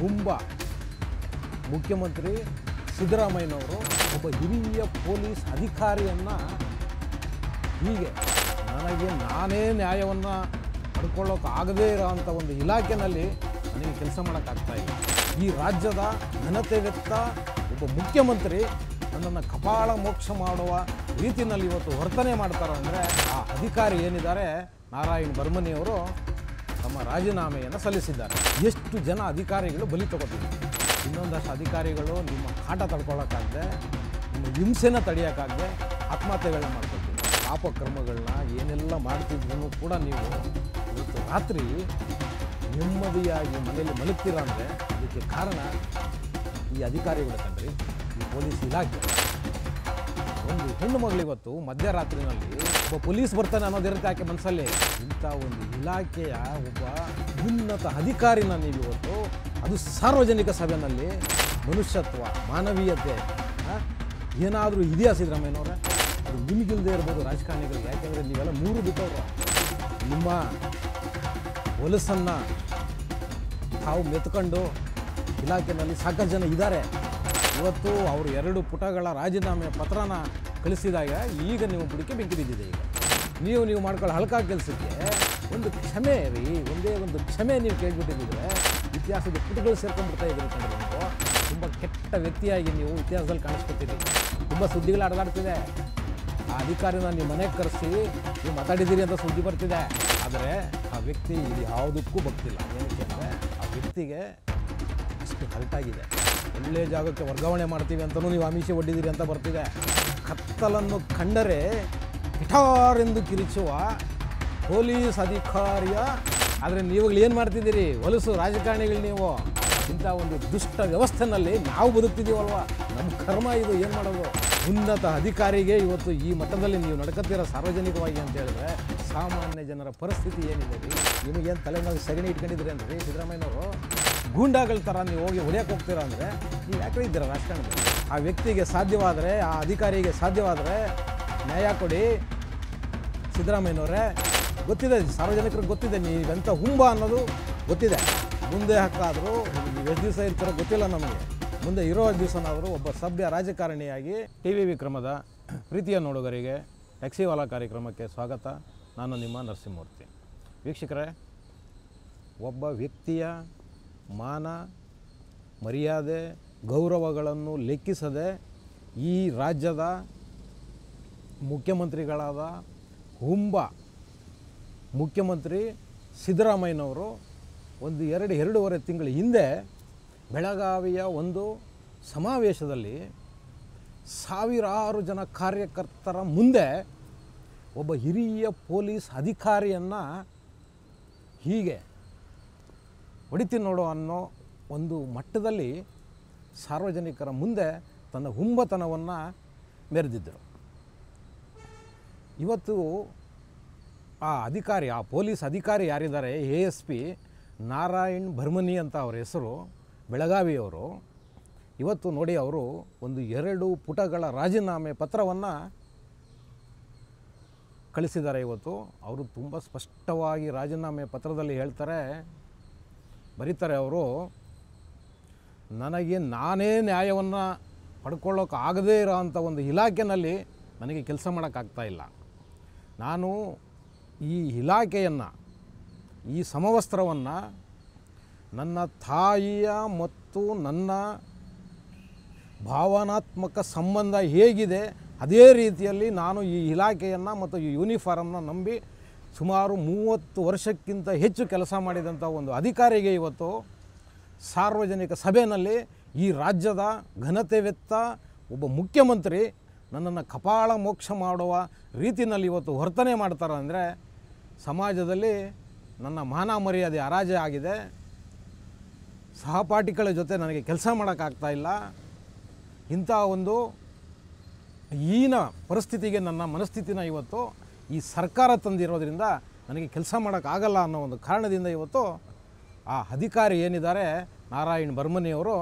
ಹುಂಬ ಮುಖ್ಯಮಂತ್ರಿ ಸಿದ್ದರಾಮಯ್ಯನವರು ಒಬ್ಬ ಹಿರಿಯ ಪೊಲೀಸ್ ಅಧಿಕಾರಿಯನ್ನು ಹೀಗೆ ನನಗೆ ನಾನೇ ನ್ಯಾಯವನ್ನು ಪಡ್ಕೊಳ್ಳೋಕ್ಕಾಗದೇ ಇರೋವಂಥ ಒಂದು ಇಲಾಖೆಯಲ್ಲಿ ನನಗೆ ಕೆಲಸ ಮಾಡೋಕ್ಕಾಗ್ತಾಯಿಲ್ಲ. ಈ ರಾಜ್ಯದ ಘನತೆವೆತ್ತ ಒಬ್ಬ ಮುಖ್ಯಮಂತ್ರಿ ನನ್ನನ್ನು ಕಪಾಳ ಮೋಕ್ಷ ಮಾಡುವ ರೀತಿಯಲ್ಲಿ ಇವತ್ತು ವರ್ತನೆ ಮಾಡ್ತಾರೆ ಅಂದರೆ ಆ ಅಧಿಕಾರಿ ಏನಿದ್ದಾರೆ ನಾರಾಯಣ್ ಬರ್ಮನಿಯವರು ತಮ್ಮ ರಾಜೀನಾಮೆಯನ್ನು ಸಲ್ಲಿಸಿದ್ದಾರೆ. ಎಷ್ಟು ಜನ ಅಧಿಕಾರಿಗಳು ಬಲಿ ತಗೋತಿದ್ದಾರೆ. ಇನ್ನೊಂದಷ್ಟು ಅಧಿಕಾರಿಗಳು ನಿಮ್ಮ ಕಾಟ ತಡ್ಕೊಳ್ಳೋಕ್ಕಾಗದೆ, ನಿಮ್ಮ ಹಿಂಸೆನ ತಡೆಯೋಕ್ಕಾಗದೆ ಆತ್ಮಹತ್ಯೆಗಳನ್ನ ಮಾಡ್ಕೊಳ್ತೀವಿ. ಪಾಪಕರ್ಮಗಳನ್ನ ಏನೆಲ್ಲ ಮಾಡ್ತಿದ್ರು ಕೂಡ ನೀವು ಇವತ್ತು ರಾತ್ರಿ ನೆಮ್ಮದಿಯಾಗಿ ಮನೆಯಲ್ಲಿ ಮಲಗ್ತೀರ ಅಂದರೆ ಅದಕ್ಕೆ ಕಾರಣ ಈ ಅಧಿಕಾರಿಗಳು ಕಂಡ್ರಿ, ಈ ಪೊಲೀಸ್ ಇಲಾಖೆ. ಒಂದು ಹೆಣ್ಣು ಮಗಳು ಇವತ್ತು ಮಧ್ಯರಾತ್ರಿನಲ್ಲಿ ಒಬ್ಬ ಪೊಲೀಸ್ ಬರ್ತಾನೆ ಅನ್ನೋದಿರುತ್ತೆ ಆಕೆ ಮನಸ್ಸಲ್ಲಿ. ಇಂಥ ಒಂದು ಇಲಾಖೆಯ ಒಬ್ಬ ಉನ್ನತ ಅಧಿಕಾರಿನ ನೀವು ಇವತ್ತು, ಅದು ಸಾರ್ವಜನಿಕ ಸಭೆಯಲ್ಲಿ ಮನುಷ್ಯತ್ವ, ಮಾನವೀಯತೆ ಏನಾದರೂ ಇದೆಯಾ ಸಿದ್ದರಾಮಯ್ಯನವರೇ? ಅದು ನಿಮಗಿಲ್ಲದೆ ಇರ್ಬೋದು ರಾಜಕಾರಣಿಗಳಿಗೆ. ಯಾಕೆಂದರೆ ನೀವೆಲ್ಲ ಮೂರು ಬಿಟ್ಟವರು. ನಿಮ್ಮ ಹೊಲಸನ್ನು ತಾವು ಮೆತ್ಕೊಂಡು ಇಲಾಖೆಯಲ್ಲಿ ಸಾಕಷ್ಟು ಜನ ಇದ್ದಾರೆ. ಇವತ್ತು ಅವರು 2 ಪುಟಗಳ ರಾಜೀನಾಮೆ ಪತ್ರನ ಕಳಿಸಿದಾಗ ಈಗ ನೀವು ಬುಡಕ್ಕೆ ಬೆಂಕಿ ಬಿದ್ದಿದೆ. ಈಗ ನೀವು ಮಾಡ್ಕೊಳ್ಳೋ ಹಲ್ಕ ಕೆಲಸಕ್ಕೆ ಒಂದು ಕ್ಷಮೆ ರೀ, ಒಂದೇ ಒಂದು ಕ್ಷಮೆ ನೀವು ಕೇಳಿಬಿಟ್ಟಿದ್ದರೆ ಇತಿಹಾಸದ ಪುಟಗಳು ಸೇರ್ಕೊಂಡ್ಬಿಡ್ತಾ ಇದ್ದೀರಿ ಕಂಡ್ರೆ ನೀವು ತುಂಬ ಕೆಟ್ಟ ವ್ಯಕ್ತಿಯಾಗಿ ನೀವು ಇತಿಹಾಸದಲ್ಲಿ ಕಾಣಿಸ್ಕೊತೀರಿ. ತುಂಬ ಸುದ್ದಿಗಳು ಅಡದಾಡ್ತಿದೆ. ಆ ಅಧಿಕಾರಿನ ನೀವು ಮನೆಗೆ ಕರೆಸಿ ನೀವು ಮಾತಾಡಿದ್ದೀರಿ ಅಂತ ಸುದ್ದಿ ಬರ್ತಿದೆ. ಆದರೆ ಆ ವ್ಯಕ್ತಿ ಇದು ಯಾವುದಕ್ಕೂ ಬರ್ತಿಲ್ಲ. ಏನಕ್ಕೆ ಅಂದರೆ ಆ ವ್ಯಕ್ತಿಗೆ ಅಷ್ಟು ಹಲ್ಟಾಗಿದೆ. ಒಳ್ಳೆಯ ಜಾಗಕ್ಕೆ ವರ್ಗಾವಣೆ ಮಾಡ್ತೀವಿ ಅಂತಲೂ ನೀವು ಆಮಿಷ ಒಡ್ಡಿದ್ದೀರಿ ಅಂತ ಬರ್ತಿದೆ. ಕತ್ತಲನ್ನು ಕಂಡರೆ ಪಿಠಾರೆಂದು ಕಿರಿಚುವ ಪೊಲೀಸ್ ಅಧಿಕಾರಿಯ, ಆದರೆ ನೀವುಗಳು ಏನು ಮಾಡ್ತಿದ್ದೀರಿ? ಹೊಲಸು ರಾಜಕಾರಣಿಗಳು ನೀವು. ಇಂಥ ಒಂದು ದುಷ್ಟ ವ್ಯವಸ್ಥೆಯಲ್ಲಿ ನಾವು ಬದುಕ್ತಿದ್ದೀವಲ್ವ, ನಮ್ಮ ಕರ್ಮ ಇದು. ಏನು ಮಾಡೋದು? ಉನ್ನತ ಅಧಿಕಾರಿಗೆ ಇವತ್ತು ಈ ಮಟ್ಟದಲ್ಲಿ ನೀವು ನಡ್ಕೊತೀರ ಸಾರ್ವಜನಿಕವಾಗಿ ಅಂತ ಹೇಳಿದ್ರೆ ಸಾಮಾನ್ಯ ಜನರ ಪರಿಸ್ಥಿತಿ ಏನಿದೆ ರೀ? ನಿಮಗೇನು ತಲೆ ಮೇಲೆ ಸಗಣಿ ಇಟ್ಕೊಂಡಿದ್ರಿ ಅಂದರೆ ಸಿದ್ದರಾಮಯ್ಯನವರು ಗೂಂಡಾಗಳ ಥರ ನೀವು ಹೋಗಿ ಹೊಡೆಯೋಕೆ ಹೋಗ್ತೀರಾ ಅಂದರೆ ನೀವು ಯಾಕೆ ಇದ್ದೀರಾ ರಾಜಕಾರಣದಲ್ಲಿ? ಆ ವ್ಯಕ್ತಿಗೆ ಸಾಧ್ಯವಾದರೆ, ಆ ಅಧಿಕಾರಿಗೆ ಸಾಧ್ಯವಾದರೆ ನ್ಯಾಯ ಕೊಡಿ ಸಿದ್ದರಾಮಯ್ಯನವರೇ. ಗೊತ್ತಿದೆ, ಸಾರ್ವಜನಿಕರಿಗೆ ಗೊತ್ತಿದೆ ನೀವೆಂಥ ಹುಂಬ ಅನ್ನೋದು ಗೊತ್ತಿದೆ. ಮುಂದೆ ಹಕ್ಕಾದರೂ ನೀವು ಎಷ್ಟು ದಿವಸ ಇರ್ತಾರೋ ಗೊತ್ತಿಲ್ಲ ನಮಗೆ. ಮುಂದೆ ಇರೋ ದಿವಸನಾದರೂ ಒಬ್ಬ ಸಭ್ಯ ರಾಜಕಾರಣಿಯಾಗಿ TV ವಿಕ್ರಮದ ಪ್ರೀತಿಯ ನೋಡುಗರಿಗೆ ಟ್ಯಾಕ್ಸಿವಾಲಾ ಕಾರ್ಯಕ್ರಮಕ್ಕೆ ಸ್ವಾಗತ. ನಾನು ನಿಮ್ಮ ನರಸಿಂಹಮೂರ್ತಿ. ವೀಕ್ಷಕರೇ, ಒಬ್ಬ ವ್ಯಕ್ತಿಯ ಮಾನ, ಮರ್ಯಾದೆ, ಗೌರವಗಳನ್ನು ಲೆಕ್ಕಿಸದೆ ಈ ರಾಜ್ಯದ ಮುಖ್ಯಮಂತ್ರಿಗಳಾದ ಹುಂಬ ಮುಖ್ಯಮಂತ್ರಿ ಸಿದ್ದರಾಮಯ್ಯನವರು ಒಂದು 2-2.5 ತಿಂಗಳ ಹಿಂದೆ ಬೆಳಗಾವಿಯ ಒಂದು ಸಮಾವೇಶದಲ್ಲಿ ಸಾವಿರಾರು ಜನ ಕಾರ್ಯಕರ್ತರ ಮುಂದೆ ಒಬ್ಬ ಹಿರಿಯ ಪೊಲೀಸ್ ಅಧಿಕಾರಿಯನ್ನು ಹೀಗೆ ಹೊಡಿತೀನಿ ನೋಡು ಅನ್ನೋ ಒಂದು ಮಟ್ಟದಲ್ಲಿ ಸಾರ್ವಜನಿಕರ ಮುಂದೆ ತನ್ನ ಹುಂಬತನವನ್ನು ಮೆರೆದಿದ್ದರು. ಇವತ್ತು ಆ ಅಧಿಕಾರಿ, ಆ ಪೊಲೀಸ್ ಅಧಿಕಾರಿ ಯಾರಿದ್ದಾರೆ, ASP ನಾರಾಯಣ್ ಬರ್ಮನಿ ಅಂತ ಅವ್ರ ಹೆಸರು, ಬೆಳಗಾವಿಯವರು. ಇವತ್ತು ನೋಡಿ, ಅವರು ಒಂದು 2 ಪುಟಗಳ ರಾಜೀನಾಮೆ ಪತ್ರವನ್ನು ಕಳಿಸಿದ್ದಾರೆ. ಇವತ್ತು ಅವರು ತುಂಬ ಸ್ಪಷ್ಟವಾಗಿ ರಾಜೀನಾಮೆ ಪತ್ರದಲ್ಲಿ ಹೇಳ್ತಾರೆ, ಬರೀತಾರೆ ಅವರು, ನನಗೆ ನಾನೇ ನ್ಯಾಯವನ್ನು ಪಡ್ಕೊಳ್ಳೋಕ್ಕಾಗದೇ ಇರೋವಂಥ ಒಂದು ಇಲಾಖೆಯಲ್ಲಿ ನನಗೆ ಕೆಲಸ ಮಾಡೋಕ್ಕಾಗ್ತಾಯಿಲ್ಲ. ನಾನು ಈ ಇಲಾಖೆಯನ್ನು, ಈ ಸಮವಸ್ತ್ರವನ್ನು ನನ್ನ ತಾಯಿಯ ಮತ್ತು ನನ್ನ ಭಾವನಾತ್ಮಕ ಸಂಬಂಧ ಹೇಗಿದೆ ಅದೇ ರೀತಿಯಲ್ಲಿ ನಾನು ಈ ಇಲಾಖೆಯನ್ನು ಮತ್ತು ಈ ಯೂನಿಫಾರ್ಮ್ನ ನಂಬಿ ಸುಮಾರು 30 ವರ್ಷಕ್ಕಿಂತ ಹೆಚ್ಚು ಕೆಲಸ ಮಾಡಿದಂಥ ಒಂದು ಅಧಿಕಾರಿಗೆ ಇವತ್ತು ಸಾರ್ವಜನಿಕ ಸಭೆಯಲ್ಲಿ ಈ ರಾಜ್ಯದ ಘನತೆವೆತ್ತ ಒಬ್ಬ ಮುಖ್ಯಮಂತ್ರಿ ನನ್ನನ್ನು ಕಪಾಳ ಮೋಕ್ಷ ಮಾಡುವ ರೀತಿಯಲ್ಲಿ ಇವತ್ತು ವರ್ತನೆ ಮಾಡ್ತಾರೆ ಅಂದರೆ ಸಮಾಜದಲ್ಲಿ ನನ್ನ ಮಾನ ಮರ್ಯಾದೆ ಹರಾಜೆ ಆಗಿದೆ. ಸಹಪಾಠಿಗಳ ಜೊತೆ ನನಗೆ ಕೆಲಸ ಮಾಡೋಕ್ಕಾಗ್ತಾಯಿಲ್ಲ. ಇಂಥ ಒಂದು ಹೀನ ಪರಿಸ್ಥಿತಿಗೆ ನನ್ನ ಮನಸ್ಥಿತಿನ ಇವತ್ತು ಈ ಸರ್ಕಾರ ತಂದಿರೋದ್ರಿಂದ ನನಗೆ ಕೆಲಸ ಮಾಡೋಕ್ಕಾಗಲ್ಲ ಅನ್ನೋ ಒಂದು ಕಾರಣದಿಂದ ಇವತ್ತು ಆ ಅಧಿಕಾರಿ ಏನಿದ್ದಾರೆ ನಾರಾಯಣ್ ಬರ್ಮನಿಯವರು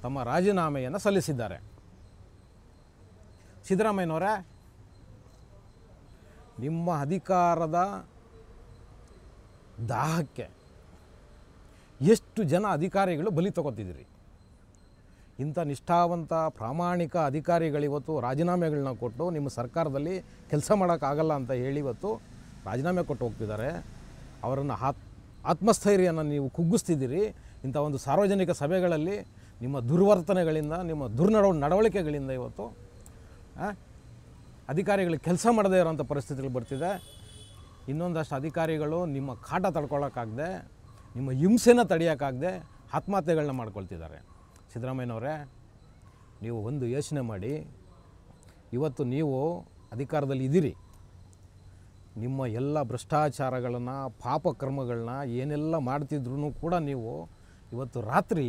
ತಮ್ಮ ರಾಜೀನಾಮೆಯನ್ನು ಸಲ್ಲಿಸಿದ್ದಾರೆ. ಸಿದ್ದರಾಮಯ್ಯನವರೇ, ನಿಮ್ಮ ಅಧಿಕಾರದ ದಾಹಕ್ಕೆ ಎಷ್ಟು ಜನ ಅಧಿಕಾರಿಗಳು ಬಲಿ ತಗೋತಿದ್ದೀರಿ. ಇಂಥ ನಿಷ್ಠಾವಂತ ಪ್ರಾಮಾಣಿಕ ಅಧಿಕಾರಿಗಳಿವತ್ತು ರಾಜೀನಾಮೆಗಳನ್ನ ಕೊಟ್ಟು ನಿಮ್ಮ ಸರ್ಕಾರದಲ್ಲಿ ಕೆಲಸ ಮಾಡೋಕ್ಕಾಗಲ್ಲ ಅಂತ ಹೇಳಿ ಇವತ್ತು ರಾಜೀನಾಮೆ ಕೊಟ್ಟು ಹೋಗ್ತಿದ್ದಾರೆ. ಅವರನ್ನು ಆತ್ಮಸ್ಥೈರ್ಯನ ನೀವು ಕುಗ್ಗಿಸ್ತಿದ್ದೀರಿ. ಇಂಥ ಒಂದು ಸಾರ್ವಜನಿಕ ಸಭೆಗಳಲ್ಲಿ ನಿಮ್ಮ ದುರ್ವರ್ತನೆಗಳಿಂದ, ನಿಮ್ಮ ನಡವಳಿಕೆಗಳಿಂದ ಇವತ್ತು ಅಧಿಕಾರಿಗಳಿಗೆ ಕೆಲಸ ಮಾಡದೇ ಇರೋಂಥ ಪರಿಸ್ಥಿತಿಗಳು ಬರ್ತಿದೆ. ಇನ್ನೊಂದಷ್ಟು ಅಧಿಕಾರಿಗಳು ನಿಮ್ಮ ಕಾಟ ತಡ್ಕೊಳ್ಳೋಕ್ಕಾಗದೆ, ನಿಮ್ಮ ಹಿಂಸೆನ ತಡೆಯೋಕ್ಕಾಗದೆ ಆತ್ಮಹತ್ಯೆಗಳನ್ನ ಮಾಡ್ಕೊಳ್ತಿದ್ದಾರೆ. ಸಿದ್ದರಾಮಯ್ಯನವರೇ, ನೀವು ಒಂದು ಯೋಚನೆ ಮಾಡಿ. ಇವತ್ತು ನೀವು ಅಧಿಕಾರದಲ್ಲಿ ಇದ್ದೀರಿ. ನಿಮ್ಮ ಎಲ್ಲ ಭ್ರಷ್ಟಾಚಾರಗಳನ್ನು, ಪಾಪಕರ್ಮಗಳನ್ನ ಏನೆಲ್ಲ ಮಾಡ್ತಿದ್ರೂ ಕೂಡ ನೀವು ಇವತ್ತು ರಾತ್ರಿ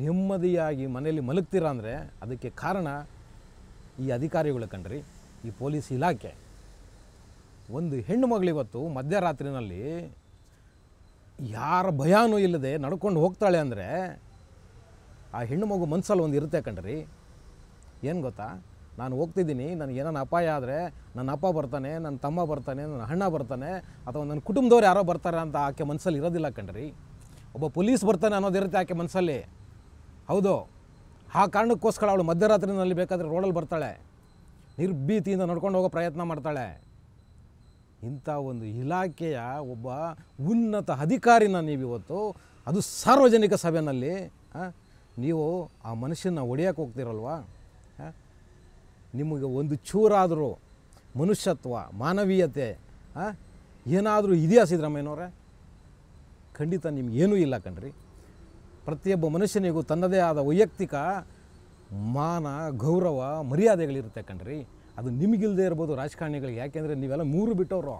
ನೆಮ್ಮದಿಯಾಗಿ ಮನೆಯಲ್ಲಿ ಮಲಗ್ತೀರಾ ಅಂದರೆ ಅದಕ್ಕೆ ಕಾರಣ ಈ ಅಧಿಕಾರಿಗಳು ಕಣ್ರಿ, ಈ ಪೊಲೀಸ್ ಇಲಾಖೆ. ಒಂದು ಹೆಣ್ಣು ಮಗಳಿವತ್ತು ಮಧ್ಯರಾತ್ರಿನಲ್ಲಿ ಯಾರ ಭಯಾನೂ ಇಲ್ಲದೆ ನಡ್ಕೊಂಡು ಹೋಗ್ತಾಳೆ ಅಂದರೆ ಆ ಹೆಣ್ಣು ಮಗು ಮನಸ್ಸಲ್ಲಿ ಒಂದು ಇರುತ್ತೆ ಕಣ್ರಿ. ಏನು ಗೊತ್ತಾ, ನಾನು ಹೋಗ್ತಿದ್ದೀನಿ, ನನಗೆ ಏನಾನ ಅಪಾಯ ಆದರೆ ನನ್ನ ಅಪ್ಪ ಬರ್ತಾನೆ, ನನ್ನ ತಮ್ಮ ಬರ್ತಾನೆ, ನನ್ನ ಅಣ್ಣ ಬರ್ತಾನೆ, ಅಥವಾ ನನ್ನ ಕುಟುಂಬದವ್ರು ಯಾರೋ ಬರ್ತಾರೆ ಅಂತ ಆಕೆ ಮನಸ್ಸಲ್ಲಿ ಇರೋದಿಲ್ಲ ಕಣ್ರಿ. ಒಬ್ಬ ಪೊಲೀಸ್ ಬರ್ತಾನೆ ಅನ್ನೋದಿರುತ್ತೆ ಆಕೆ ಮನಸ್ಸಲ್ಲಿ. ಹೌದು, ಆ ಕಾರಣಕ್ಕೋಸ್ಕರ ಅವಳು ಮಧ್ಯರಾತ್ರಿನಲ್ಲಿ ಬೇಕಾದರೆ ರೋಡಲ್ಲಿ ಬರ್ತಾಳೆ, ನಿರ್ಭೀತಿಯಿಂದ ನಡ್ಕೊಂಡು ಹೋಗೋ ಪ್ರಯತ್ನ ಮಾಡ್ತಾಳೆ. ಇಂಥ ಒಂದು ಇಲಾಖೆಯ ಒಬ್ಬ ಉನ್ನತ ಅಧಿಕಾರಿನ ನೀವಿವತ್ತು, ಅದು ಸಾರ್ವಜನಿಕ ಸಭೆಯಲ್ಲಿ ನೀವು ಆ ಮನುಷ್ಯನ ಹೊಡೆಯೋಕ್ಕೆ ಹೋಗ್ತಿರಲ್ವಾ? ನಿಮಗೆ ಒಂದು ಚೂರಾದರೂ ಮನುಷ್ಯತ್ವ, ಮಾನವೀಯತೆ ಏನಾದರೂ ಇದೆಯಾ ಸಿದ್ದರಾಮಯ್ಯನವರೇ? ಖಂಡಿತ ನಿಮಗೇನೂ ಇಲ್ಲ ಕಣ್ರಿ. ಪ್ರತಿಯೊಬ್ಬ ಮನುಷ್ಯನಿಗೂ ತನ್ನದೇ ಆದ ವೈಯಕ್ತಿಕ ಮಾನ, ಗೌರವ, ಮರ್ಯಾದೆಗಳಿರುತ್ತೆ ಕಣ್ರಿ. ಅದು ನಿಮಗಿಲ್ಲದೆ ಇರ್ಬೋದು ರಾಜಕಾರಣಿಗಳಿಗೆ, ಯಾಕೆಂದರೆ ನೀವೆಲ್ಲ ಮೂರು ಬಿಟ್ಟವರು.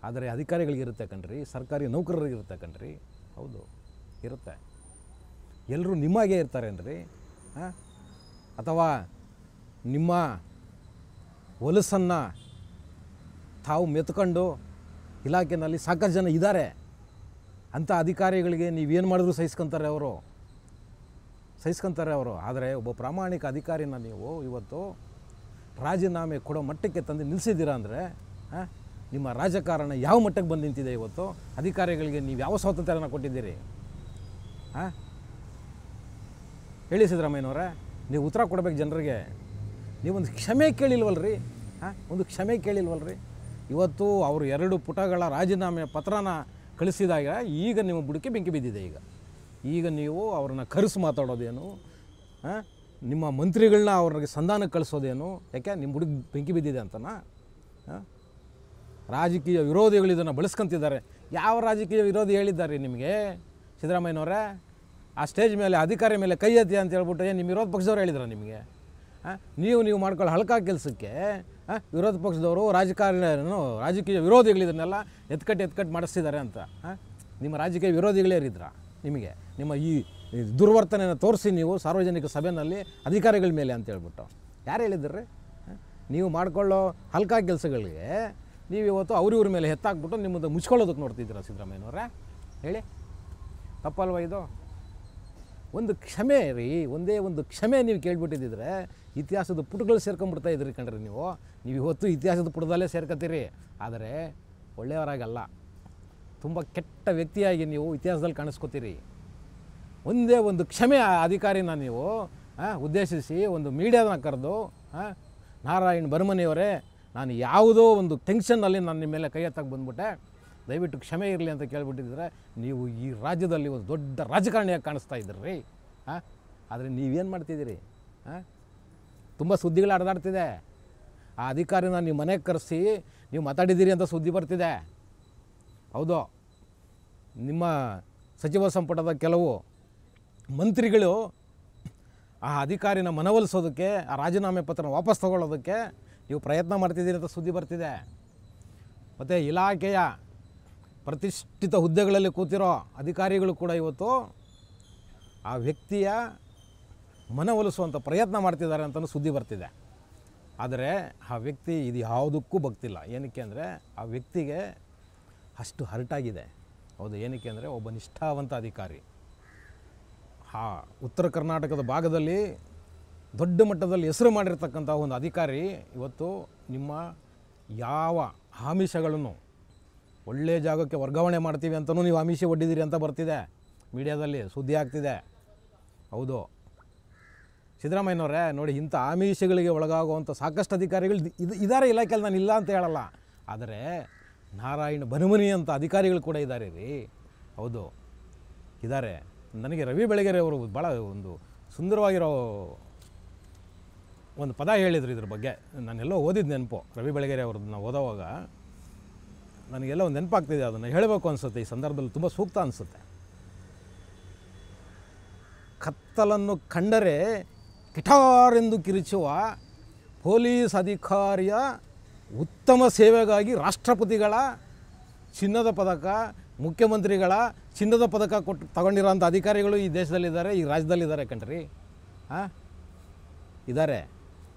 ಆದರೆ ಅಧಿಕಾರಿಗಳಿಗಿರುತ್ತೆ ಕಣ್ರಿ, ಸರ್ಕಾರಿ ನೌಕರರಿಗಿರುತ್ತೆ ಕಣ್ರಿ. ಹೌದು, ಇರುತ್ತೆ. ಎಲ್ಲರೂ ನಿಮ್ಮಾಗೆ ಇರ್ತಾರೇನ್ರಿ? ಅಥವಾ ನಿಮ್ಮ ಹೊಲಸನ್ನು ತಾವು ಮೆತ್ಕೊಂಡು ಇಲಾಖೆಯಲ್ಲಿ ಸಾಕಷ್ಟು ಜನ ಇದ್ದಾರೆ. ಅಂಥ ಅಧಿಕಾರಿಗಳಿಗೆ ನೀವೇನು ಮಾಡಿದ್ರು ಸಹಿಸ್ಕೊತಾರೆ ಅವರು. ಆದರೆ ಒಬ್ಬ ಪ್ರಾಮಾಣಿಕ ಅಧಿಕಾರಿನ ನೀವು ಇವತ್ತು ರಾಜೀನಾಮೆ ಕೊಡೋ ಮಟ್ಟಕ್ಕೆ ತಂದು ನಿಲ್ಲಿಸಿದ್ದೀರಾ ಅಂದರೆ ನಿಮ್ಮ ರಾಜಕಾರಣ ಯಾವ ಮಟ್ಟಕ್ಕೆ ಬಂದು ನಿಂತಿದೆ ಇವತ್ತು? ಅಧಿಕಾರಿಗಳಿಗೆ ನೀವು ಯಾವ ಸ್ವಾತಂತ್ರ್ಯನ ಕೊಟ್ಟಿದ್ದೀರಿ? ಹೇಳಿ ಸಿದ್ದರಾಮಯ್ಯನವರೇ, ನೀವು ಉತ್ತರ ಕೊಡಬೇಕು ಜನರಿಗೆ. ನೀವೊಂದು ಕ್ಷಮೆ ಕೇಳಿಲ್ವಲ್ರಿ? ಒಂದು ಕ್ಷಮೆ ಕೇಳಿಲ್ವಲ್ರಿ? ಇವತ್ತು ಅವರು 2 ಪುಟಗಳ ರಾಜೀನಾಮೆ ಪತ್ರನ ಕಳಿಸಿದಾಗ ಈಗ ನಿಮ್ಮ ಬುಡಕ್ಕೆ ಬೆಂಕಿ ಬಿದ್ದಿದೆ. ಈಗ ನೀವು ಅವ್ರನ್ನ ಕರೆಸಿ ಮಾತಾಡೋದೇನು? ನಿಮ್ಮ ಮಂತ್ರಿಗಳನ್ನ ಅವ್ರಿಗೆ ಸಂಧಾನಕ್ಕೆ ಕಳಿಸೋದೇನು? ಯಾಕೆ ನಿಮ್ಮ ಬುಡಕ್ಕೆ ಬೆಂಕಿ ಬಿದ್ದಿದೆ ಅಂತನಾ? ರಾಜಕೀಯ ವಿರೋಧಿಗಳು ಇದನ್ನು ಬಳಸ್ಕೊತಿದ್ದಾರೆ. ಯಾವ ರಾಜಕೀಯ ವಿರೋಧಿ ಹೇಳಿದ್ದಾರೆ ನಿಮಗೆ ಸಿದ್ದರಾಮಯ್ಯನವರೇ? ಆ ಸ್ಟೇಜ್ ಮೇಲೆ ಅಧಿಕಾರಿ ಮೇಲೆ ಕೈ ಎತ್ತಿ ಅಂತ ಹೇಳ್ಬಿಟ್ಟು ನಿಮ್ಮ ವಿರೋಧ ಪಕ್ಷದವ್ರು ಹೇಳಿದ್ರ ನಿಮಗೆ? ನೀವು ಮಾಡ್ಕೊಳ್ಳೋ ಹಲ್ಕ ಕೆಲಸಕ್ಕೆ ವಿರೋಧ ಪಕ್ಷದವರು ರಾಜಕೀಯ ವಿರೋಧಿಗಳು ಇದನ್ನೆಲ್ಲ ಎತ್ಕಟ್ಟು ಮಾಡಿಸ್ತಿದ್ದಾರೆ ಅಂತ ನಿಮ್ಮ ರಾಜಕೀಯ ವಿರೋಧಿಗಳೇ ಇರಿದ್ರ ನಿಮಗೆ? ನಿಮ್ಮ ಈ ದುರ್ವರ್ತನೆಯನ್ನು ತೋರಿಸಿ ನೀವು ಸಾರ್ವಜನಿಕ ಸಭೆಯಲ್ಲಿ ಅಧಿಕಾರಿಗಳ ಮೇಲೆ ಅಂತ ಹೇಳ್ಬಿಟ್ಟು ಯಾರು ಹೇಳಿದ್ರಿ? ನೀವು ಮಾಡ್ಕೊಳ್ಳೋ ಹಲ್ಕ ಕೆಲಸಗಳಿಗೆ ನೀವು ಇವತ್ತು ಅವ್ರಿವ್ರ ಮೇಲೆ ಎತ್ತಾಕ್ಬಿಟ್ಟು ನಿಮ್ಮದು ಮುಚ್ಕೊಳ್ಳೋದಕ್ಕೆ ನೋಡ್ತಿದ್ದೀರಾ ಸಿದ್ದರಾಮಯ್ಯನವರೇ? ಹೇಳಿ, ತಪ್ಪಲ್ವ ಇದು? ಒಂದು ಕ್ಷಮೆ ರೀ, ಒಂದೇ ಒಂದು ಕ್ಷಮೆ ನೀವು ಕೇಳಿಬಿಟ್ಟಿದ್ದರೆ ಇತಿಹಾಸದ ಪುಟಗಳು ಸೇರ್ಕೊಂಡ್ಬಿಡ್ತಾ ಇದ್ರಿ ಕಣ್ರಿ. ನೀವು ಇವತ್ತು ಇತಿಹಾಸದ ಪುಟದಲ್ಲೇ ಸೇರ್ಕೊತೀರಿ, ಆದರೆ ಒಳ್ಳೆಯವರಾಗಲ್ಲ. ತುಂಬ ಕೆಟ್ಟ ವ್ಯಕ್ತಿಯಾಗಿ ನೀವು ಇತಿಹಾಸದಲ್ಲಿ ಕಾಣಿಸ್ಕೋತೀರಿ. ಒಂದೇ ಒಂದು ಕ್ಷಮೆ ಅಧಿಕಾರಿನ ನೀವು ಉದ್ದೇಶಿಸಿ ಒಂದು ಮೀಡಿಯಾನ ಕರೆದು ನಾರಾಯಣ್ ಬರ್ಮನಿಯವರೇ, ನಾನು ಯಾವುದೋ ಒಂದು ಟೆನ್ಷನ್ನಲ್ಲಿ ನಾನು ನಿಮ್ಮ ಮೇಲೆ ಕೈ ಎತ್ತಕ್ಕೆ ಬಂದುಬಿಟ್ಟೆ, ದಯವಿಟ್ಟು ಕ್ಷಮೆ ಇರಲಿ ಅಂತ ಕೇಳಿಬಿಟ್ಟಿದ್ರೆ ನೀವು ಈ ರಾಜ್ಯದಲ್ಲಿ ಒಂದು ದೊಡ್ಡ ರಾಜಕಾರಣಿಯಾಗಿ ಕಾಣಿಸ್ತಾ ಇದ್ದೀರಿ. ಆದರೆ ನೀವೇನು ಮಾಡ್ತಿದ್ದೀರಿ? ತುಂಬ ಸುದ್ದಿಗಳು ಹರಿದಾಡ್ತಿದೆ. ಆ ಅಧಿಕಾರಿನ ನೀವು ಮನೆಗೆ ಕರೆಸಿ ನೀವು ಮಾತಾಡಿದ್ದೀರಿ ಅಂತ ಸುದ್ದಿ ಬರ್ತಿದೆ. ಹೌದು, ನಿಮ್ಮ ಸಚಿವ ಸಂಪುಟದ ಕೆಲವು ಮಂತ್ರಿಗಳು ಆ ಅಧಿಕಾರಿನ ಮನವೊಲಿಸೋದಕ್ಕೆ, ಆ ರಾಜೀನಾಮೆ ಪತ್ರ ವಾಪಸ್ ತಗೊಳ್ಳೋದಕ್ಕೆ ನೀವು ಪ್ರಯತ್ನ ಮಾಡ್ತಿದ್ದೀರಿ ಅಂತ ಸುದ್ದಿ ಬರ್ತಿದೆ. ಮತ್ತು ಇಲಾಖೆಯ ಪ್ರತಿಷ್ಠಿತ ಹುದ್ದೆಗಳಲ್ಲಿ ಕೂತಿರೋ ಅಧಿಕಾರಿಗಳು ಕೂಡ ಇವತ್ತು ಆ ವ್ಯಕ್ತಿಯ ಮನವೊಲಿಸುವಂಥ ಪ್ರಯತ್ನ ಮಾಡ್ತಿದ್ದಾರೆ ಅಂತಲೂ ಸುದ್ದಿ ಬರ್ತಿದೆ. ಆದರೆ ಆ ವ್ಯಕ್ತಿ ಇದು ಯಾವುದಕ್ಕೂ ಬಗ್ತಿಲ್ಲ. ಏನಕ್ಕೆ ಅಂದರೆ ಆ ವ್ಯಕ್ತಿಗೆ ಅಷ್ಟು ಹರ್ಟಾಗಿದೆ. ಹೌದು, ಏನಕ್ಕೆ ಅಂದರೆ ಒಬ್ಬ ನಿಷ್ಠಾವಂತ ಅಧಿಕಾರಿ, ಆ ಉತ್ತರ ಕರ್ನಾಟಕದ ಭಾಗದಲ್ಲಿ ದೊಡ್ಡ ಮಟ್ಟದಲ್ಲಿ ಹೆಸರು ಮಾಡಿರ್ತಕ್ಕಂಥ ಒಂದು ಅಧಿಕಾರಿ ಇವತ್ತು ನಿಮ್ಮ ಯಾವ ಆಮಿಷಗಳನ್ನು ಒಳ್ಳೆಯ ಜಾಗಕ್ಕೆ ವರ್ಗಾವಣೆ ಮಾಡ್ತೀವಿ ಅಂತಲೂ ನೀವು ಆಮಿಷ ಒಡ್ಡಿದ್ದೀರಿ ಅಂತ ಬರ್ತಿದೆ, ಮೀಡಿಯಾದಲ್ಲಿ ಸುದ್ದಿ ಆಗ್ತಿದೆ. ಹೌದು ಸಿದ್ದರಾಮಯ್ಯನವರೇ, ನೋಡಿ ಇಂಥ ಆಮಿಷಗಳಿಗೆ ಒಳಗಾಗುವಂಥ ಸಾಕಷ್ಟು ಅಧಿಕಾರಿಗಳು ಇದ್ದಾರೆ ಇಲಾಖೆಯಲ್ಲಿ, ನಾನು ಇಲ್ಲ ಅಂತ ಹೇಳಲ್ಲ. ಆದರೆ ನಾರಾಯಣ ಬನಮನಿ ಅಂತ ಅಧಿಕಾರಿಗಳು ಕೂಡ ಇದ್ದಾರೆ ರೀ. ಹೌದು ಇದ್ದಾರೆ. ನನಗೆ ರವಿ ಬೆಳಗೆರೆ ಅವರು ಭಾಳ ಒಂದು ಸುಂದರವಾಗಿರೋ ಒಂದು ಪದ ಹೇಳಿದರು ಇದ್ರ ಬಗ್ಗೆ. ನಾನೆಲ್ಲೋ ಓದಿದ ನೆನಪು ರವಿ ಬೆಳಗೆರೆ ಅವ್ರದ್ದು. ನಾವು ಓದೋವಾಗ ನನಗೆಲ್ಲ ಒಂದು ನೆನಪಾಗ್ತಿದೆ, ಅದನ್ನು ಹೇಳಬೇಕು ಅನಿಸುತ್ತೆ ಈ ಸಂದರ್ಭದಲ್ಲಿ, ತುಂಬ ಸೂಕ್ತ ಅನಿಸುತ್ತೆ. ಕತ್ತಲನ್ನು ಕಂಡರೆ ಕಿಟಾರೆಂದು ಕಿರಿಚುವ ಪೊಲೀಸ್ ಅಧಿಕಾರಿಯ ಉತ್ತಮ ಸೇವೆಗಾಗಿ ರಾಷ್ಟ್ರಪತಿಗಳ ಚಿನ್ನದ ಪದಕ, ಮುಖ್ಯಮಂತ್ರಿಗಳ ಚಿನ್ನದ ಪದಕ ಕೊಟ್ಟು ತಗೊಂಡಿರೋಂಥ ಅಧಿಕಾರಿಗಳು ಈ ದೇಶದಲ್ಲಿದ್ದಾರೆ, ಈ ರಾಜ್ಯದಲ್ಲಿದ್ದಾರೆ ಕಣ್ರಿ. ಇದ್ದಾರೆ.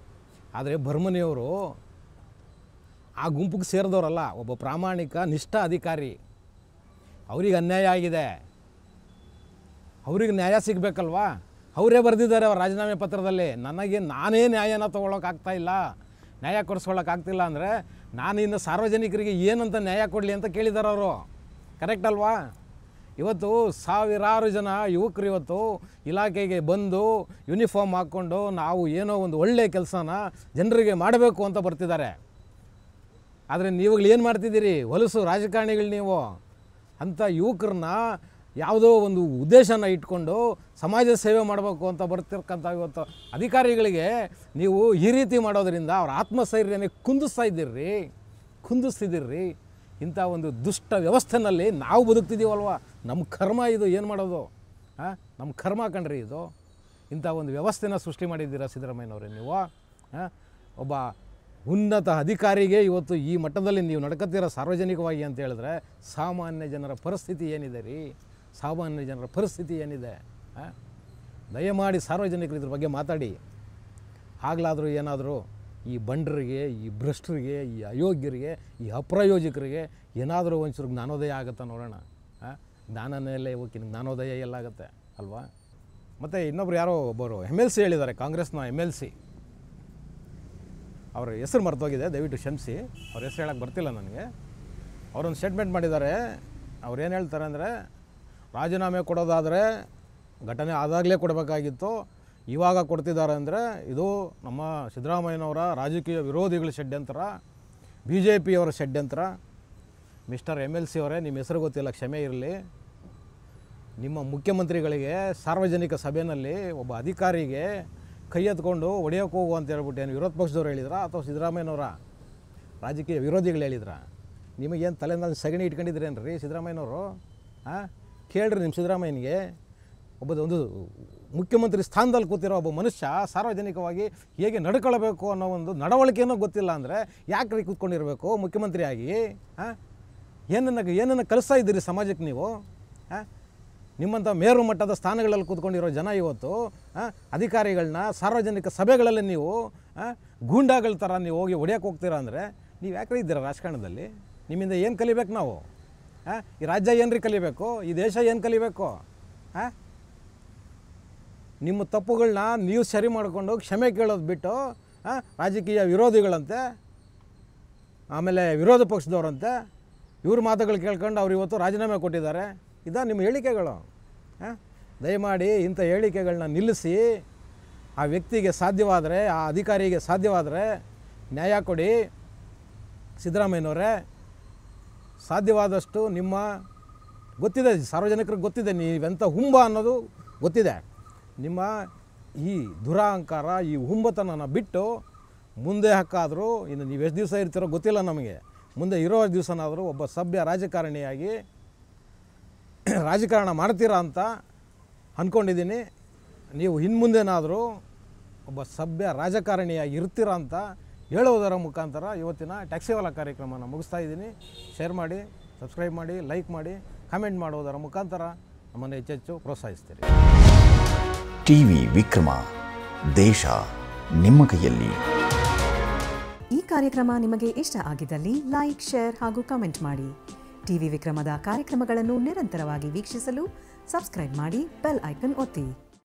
ಆದರೆ ಬರ್ಮನಿಯವರು ಆ ಗುಂಪಿಗೆ ಸೇರಿದವರಲ್ಲ, ಒಬ್ಬ ಪ್ರಾಮಾಣಿಕ ನಿಷ್ಠ ಅಧಿಕಾರಿ. ಅವ್ರಿಗೆ ಅನ್ಯಾಯ ಆಗಿದೆ, ಅವ್ರಿಗೆ ನ್ಯಾಯ ಸಿಗಬೇಕಲ್ವಾ? ಅವರೇ ಬರೆದಿದ್ದಾರೆ ಅವ್ರ ರಾಜೀನಾಮೆ ಪತ್ರದಲ್ಲಿ, ನಾನೇ ನ್ಯಾಯನ ತೊಗೊಳಕ್ಕಾಗ್ತಾಯಿಲ್ಲ, ನ್ಯಾಯ ಕೊಡಿಸ್ಕೊಳ್ಳೋಕ್ಕಾಗ್ತಿಲ್ಲ ಅಂದರೆ ನಾನು ಇನ್ನು ಸಾರ್ವಜನಿಕರಿಗೆ ಏನಂತ ನ್ಯಾಯ ಕೊಡಲಿ ಅಂತ ಕೇಳಿದ್ದಾರೆ ಅವರು. ಕರೆಕ್ಟ್ ಅಲ್ವಾ? ಇವತ್ತು ಸಾವಿರಾರು ಜನ ಯುವಕರು ಇವತ್ತು ಇಲಾಖೆಗೆ ಬಂದು ಯೂನಿಫಾರ್ಮ್ ಹಾಕ್ಕೊಂಡು ನಾವು ಏನೋ ಒಂದು ಒಳ್ಳೆಯ ಕೆಲಸನ ಜನರಿಗೆ ಮಾಡಬೇಕು ಅಂತ ಬರ್ತಿದ್ದಾರೆ. ಆದರೆ ನೀವುಗಳು ಏನು ಮಾಡ್ತಿದ್ದೀರಿ? ಹೊಲಸು ರಾಜಕಾರಣಿಗಳು ನೀವು. ಅಂಥ ಯುವಕರನ್ನ ಯಾವುದೋ ಒಂದು ಉದ್ದೇಶನ ಇಟ್ಕೊಂಡು ಸಮಾಜ ಸೇವೆ ಮಾಡಬೇಕು ಅಂತ ಬರ್ತಿರ್ತಕ್ಕಂಥ ಇವತ್ತು ಅಧಿಕಾರಿಗಳಿಗೆ ನೀವು ಈ ರೀತಿ ಮಾಡೋದರಿಂದ ಅವ್ರ ಆತ್ಮಸ್ಥೈರ್ಯನೇ ಕುಂದಿಸ್ತಿದ್ದೀರಿ. ಇಂಥ ಒಂದು ದುಷ್ಟ ವ್ಯವಸ್ಥೆನಲ್ಲಿ ನಾವು ಬದುಕ್ತಿದ್ದೀವಲ್ವ, ನಮ್ಮ ಕರ್ಮ ಇದು. ಏನು ಮಾಡೋದು? ನಮ್ಮ ಕರ್ಮ ಕಣ್ರಿ ಇದು. ಇಂಥ ಒಂದು ವ್ಯವಸ್ಥೆನ ಸೃಷ್ಟಿ ಮಾಡಿದ್ದೀರಾ ಸಿದ್ದರಾಮಯ್ಯನವರೇ ನೀವು. ಒಬ್ಬ ಉನ್ನತ ಅಧಿಕಾರಿಗೆ ಇವತ್ತು ಈ ಮಟ್ಟದಲ್ಲಿ ನೀವು ನಡ್ಕೊತೀರ ಸಾರ್ವಜನಿಕವಾಗಿ ಅಂತ ಹೇಳಿದ್ರೆ ಸಾಮಾನ್ಯ ಜನರ ಪರಿಸ್ಥಿತಿ ಏನಿದೆ ರೀ? ಸಾಮಾನ್ಯ ಜನರ ಪರಿಸ್ಥಿತಿ ಏನಿದೆ? ದಯಮಾಡಿ ಸಾರ್ವಜನಿಕರು ಇದ್ರ ಬಗ್ಗೆ ಮಾತಾಡಿ. ಆಗಲಾದರೂ ಏನಾದರೂ ಈ ಬಂಡರಿಗೆ, ಈ ಭ್ರಷ್ಟರಿಗೆ, ಈ ಅಯೋಗ್ಯರಿಗೆ, ಈ ಅಪ್ರಯೋಜಕರಿಗೆ ಏನಾದರೂ ಒಂಚೂರು ಜ್ಞಾನೋದಯ ಆಗುತ್ತಾ ನೋಡೋಣ. ಜ್ಞಾನನೇ ಇಲ್ಲ ಇವಕ್ಕೆ, ಜ್ಞಾನೋದಯ ಎಲ್ಲಾಗುತ್ತೆ ಅಲ್ವಾ? ಮತ್ತು ಇನ್ನೊಬ್ರು ಯಾರೋ ಒಬ್ಬರು MLC ಹೇಳಿದ್ದಾರೆ, ಕಾಂಗ್ರೆಸ್ನ MLC. ಅವ್ರ ಹೆಸರು ಮರ್ತೋಗಿದೆ, ದಯವಿಟ್ಟು ಕ್ಷಮಿಸಿ. ಅವ್ರ ಹೆಸರು ಹೇಳೋಕ್ಕೆ ಬರ್ತಿಲ್ಲ ನನಗೆ. ಅವರೊಂದು ಸ್ಟೇಟ್ಮೆಂಟ್ ಮಾಡಿದ್ದಾರೆ. ಅವ್ರು ಏನು ಹೇಳ್ತಾರೆ ಅಂದರೆ, ರಾಜೀನಾಮೆ ಕೊಡೋದಾದರೆ ಘಟನೆ ಆದಾಗಲೇ ಕೊಡಬೇಕಾಗಿತ್ತು, ಇವಾಗ ಕೊಡ್ತಿದ್ದಾರೆ ಅಂದರೆ ಇದು ನಮ್ಮ ಸಿದ್ದರಾಮಯ್ಯನವರ ರಾಜಕೀಯ ವಿರೋಧಿಗಳ ಷಡ್ಯಂತ್ರ, BJPಯವರ ಷಡ್ಯಂತ್ರ. ಮಿಸ್ಟರ್ MLC ಅವರೇ, ನಿಮ್ಮ ಹೆಸರು ಗೊತ್ತಿಲ್ಲ, ಕ್ಷಮೆ ಇರಲಿ. ನಿಮ್ಮ ಮುಖ್ಯಮಂತ್ರಿಗಳಿಗೆ ಸಾರ್ವಜನಿಕ ಸಭೆಯಲ್ಲಿ ಒಬ್ಬ ಅಧಿಕಾರಿಗೆ ಕೈ ಎತ್ಕೊಂಡು ಹೊಡೆಯೋಕ್ಕೆ ಹೋಗು ಅಂತ ಹೇಳ್ಬಿಟ್ಟು ಏನು ವಿರೋಧ ಪಕ್ಷದವ್ರು ಹೇಳಿದ್ರಾ ಅಥವಾ ಸಿದ್ದರಾಮಯ್ಯನವರ ರಾಜಕೀಯ ವಿರೋಧಿಗಳು ಹೇಳಿದ್ರಾ? ನಿಮಗೇನು ತಲೆಯಿಂದ ಸಗಣಿ ಇಟ್ಕೊಂಡಿದ್ರೇನು ರೀ ಸಿದ್ದರಾಮಯ್ಯನವರು? ಕೇಳ್ರಿ ನಿಮ್ಮ ಸಿದ್ದರಾಮಯ್ಯನಿಗೆ. ಒಂದು ಮುಖ್ಯಮಂತ್ರಿ ಸ್ಥಾನದಲ್ಲಿ ಕೂತಿರೋ ಒಬ್ಬ ಮನುಷ್ಯ ಸಾರ್ವಜನಿಕವಾಗಿ ಹೇಗೆ ನಡ್ಕೊಳ್ಬೇಕು ಅನ್ನೋ ಒಂದು ನಡವಳಿಕೆಯೂ ಗೊತ್ತಿಲ್ಲ ಅಂದರೆ ಯಾಕೆ ಕೂತ್ಕೊಂಡಿರಬೇಕು ಮುಖ್ಯಮಂತ್ರಿಯಾಗಿ? ಏನನ್ನು ಕಲಿಸ್ತಾ ಇದ್ದೀರಿ ಸಮಾಜಕ್ಕೆ ನೀವು? ನಿಮ್ಮಂಥ ಮೇರು ಮಟ್ಟದ ಸ್ಥಾನಗಳಲ್ಲಿ ಕೂತ್ಕೊಂಡಿರೋ ಜನ ಇವತ್ತು ಅಧಿಕಾರಿಗಳನ್ನ ಸಾರ್ವಜನಿಕ ಸಭೆಗಳಲ್ಲಿ ನೀವು ಗೂಂಡಾಗಳ ಥರ ನೀವು ಹೋಗಿ ಹೊಡೆಯೋಕ್ಕೆ ಹೋಗ್ತೀರಾ ಅಂದರೆ ನೀವು ಯಾಕೆ ಇದ್ದೀರಾ ರಾಜಕಾರಣದಲ್ಲಿ? ನಿಮ್ಮಿಂದ ಏನು ಕಲಿಬೇಕು ನಾವು? ಈ ರಾಜ್ಯ ಏನು ರೀ ಕಲಿಬೇಕು? ಈ ದೇಶ ಏನು ಕಲಿಬೇಕು? ನಿಮ್ಮ ತಪ್ಪುಗಳನ್ನ ನೀವು ಸರಿ ಮಾಡಿಕೊಂಡು ಕ್ಷಮೆ ಕೇಳೋದು ಬಿಟ್ಟು ರಾಜಕೀಯ ವಿರೋಧಿಗಳಂತೆ, ಆಮೇಲೆ ವಿರೋಧ ಪಕ್ಷದವರಂತೆ ಇವ್ರ ಮಾತುಗಳು ಕೇಳ್ಕೊಂಡು ಅವ್ರು ಇವತ್ತು ರಾಜೀನಾಮೆ ಕೊಟ್ಟಿದ್ದಾರೆ. ಇದಾ ನಿಮ್ಮ ಹೇಳಿಕೆಗಳು? ದಯಮಾಡಿ ಇಂಥ ಹೇಳಿಕೆಗಳನ್ನ ನಿಲ್ಲಿಸಿ ಆ ವ್ಯಕ್ತಿಗೆ ಸಾಧ್ಯವಾದರೆ, ಆ ಅಧಿಕಾರಿಗೆ ಸಾಧ್ಯವಾದರೆ ನ್ಯಾಯ ಕೊಡಿ ಸಿದ್ದರಾಮಯ್ಯನವರೇ. ಸಾಧ್ಯವಾದಷ್ಟು ನಿಮ್ಮ ಗೊತ್ತಿದೆ, ಸಾರ್ವಜನಿಕರಿಗೆ ಗೊತ್ತಿದೆ ನೀವೆಂಥ ಹುಂಬ ಅನ್ನೋದು ಗೊತ್ತಿದೆ. ನಿಮ್ಮ ಈ ದುರಹಂಕಾರ, ಈ ಹುಂಬತನ ಬಿಟ್ಟು ಮುಂದೆ ಹಕ್ಕಾದರೂ, ಇನ್ನು ನೀವು ಎಷ್ಟು ದಿವಸ ಇರ್ತೀರೋ ಗೊತ್ತಿಲ್ಲ ನಮಗೆ, ಮುಂದೆ ಇರೋ ದಿವಸನಾದರೂ ಒಬ್ಬ ಸಭ್ಯ ರಾಜಕಾರಣಿಯಾಗಿ ರಾಜಕಾರಣ ಮಾಡ್ತೀರಾ ಅಂತ ಅಂದ್ಕೊಂಡಿದ್ದೀನಿ. ನೀವು ಇನ್ಮುಂದೆನಾದರೂ ಒಬ್ಬ ಸಭ್ಯ ರಾಜಕಾರಣಿಯಾಗಿ ಇರ್ತೀರಾ ಅಂತ ಹೇಳುವುದರ ಮುಖಾಂತರ ಇವತ್ತಿನ ಟ್ಯಾಕ್ಸಿವಾಲಾ ಕಾರ್ಯಕ್ರಮನ ಮುಗಿಸ್ತಾ ಇದ್ದೀನಿ. ಶೇರ್ ಮಾಡಿ, ಸಬ್ಸ್ಕ್ರೈಬ್ ಮಾಡಿ, ಲೈಕ್ ಮಾಡಿ, ಕಾಮೆಂಟ್ ಮಾಡುವುದರ ಮುಖಾಂತರ ನಮ್ಮನ್ನು ಹೆಚ್ಚೆಚ್ಚು ಪ್ರೋತ್ಸಾಹಿಸ್ತೀರಿ. ಟಿವಿ ವಿಕ್ರಮ, ದೇಶ ನಿಮ್ಮ ಕೈಯಲ್ಲಿ. ಈ ಕಾರ್ಯಕ್ರಮ ನಿಮಗೆ ಇಷ್ಟ ಆಗಿದ್ದಲ್ಲಿ ಲೈಕ್, ಶೇರ್ ಹಾಗೂ ಕಮೆಂಟ್ ಮಾಡಿ. ಟಿವಿ ವಿಕ್ರಮದ ಕಾರ್ಯಕ್ರಮಗಳನ್ನು ನಿರಂತರವಾಗಿ ವೀಕ್ಷಿಸಲು ಸಬ್ಸ್ಕ್ರೈಬ್ ಮಾಡಿ, ಬೆಲ್ ಐಕನ್ ಒತ್ತಿ.